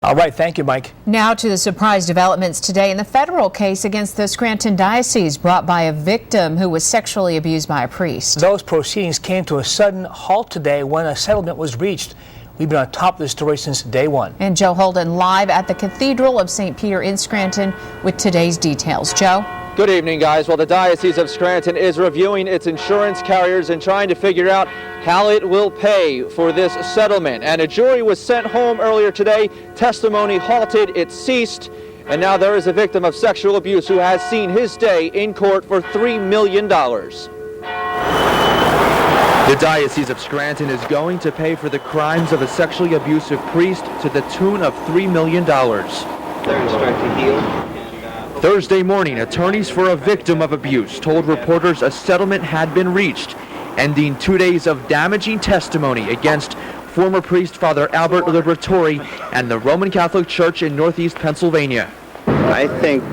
All right, thank you, Mike. Now to the surprise developments today in the federal case against the Scranton Diocese brought by a victim who was sexually abused by a priest. Those proceedings came to a sudden halt today when a settlement was reached. We've been on top of this story since day one. And Joe Holden live at the Cathedral of St. Peter in Scranton with today's details. Joe? Good evening, guys. Well, the Diocese of Scranton is reviewing its insurance carriers and trying to figure out how it will pay for this settlement. And a jury was sent home earlier today. Testimony halted, it ceased, and now there is a victim of sexual abuse who has seen his day in court for $3 million. The Diocese of Scranton is going to pay for the crimes of a sexually abusive priest to the tune of $3 million. They're instructed to heal. Thursday morning, attorneys for a victim of abuse told reporters a settlement had been reached, ending 2 days of damaging testimony against former priest Father Albert Liberatore and the Roman Catholic Church in Northeast Pennsylvania. I think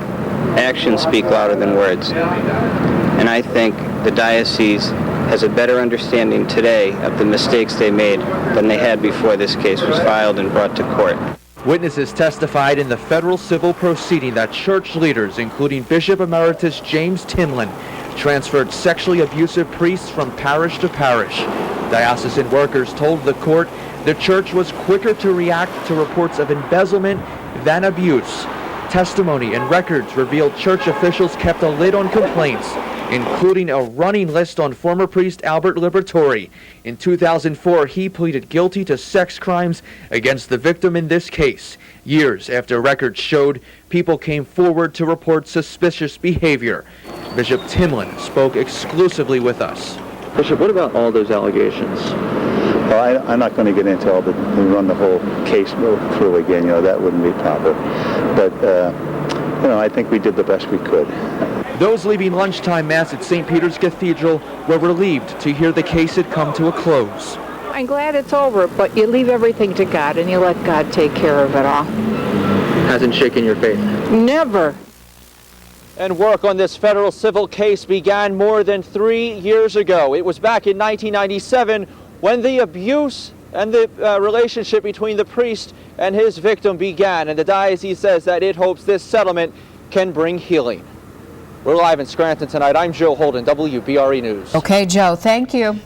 actions speak louder than words, and I think the diocese has a better understanding today of the mistakes they made than they had before this case was filed and brought to court. Witnesses testified in the federal civil proceeding that church leaders, including Bishop Emeritus James Timlin, transferred sexually abusive priests from parish to parish. Diocesan workers told the court the church was quicker to react to reports of embezzlement than abuse. Testimony and records revealed church officials kept a lid on complaints, including a running list on former priest Albert Liberatore. In 2004, he pleaded guilty to sex crimes against the victim in this case, years after records showed people came forward to report suspicious behavior. Bishop Timlin spoke exclusively with us. Bishop, what about all those allegations? Well, I'm not going to get into all and run the whole case through again. That wouldn't be proper. But, I think we did the best we could. Those leaving lunchtime mass at St. Peter's Cathedral were relieved to hear the case had come to a close. I'm glad it's over, but you leave everything to God and you let God take care of it all. Hasn't shaken your faith? Never. And work on this federal civil case began more than 3 years ago. It was back in 1997 when the abuse and the relationship between the priest and his victim began. And the diocese says that it hopes this settlement can bring healing. We're live in Scranton tonight. I'm Joe Holden, WBRE News. Okay, Joe, thank you.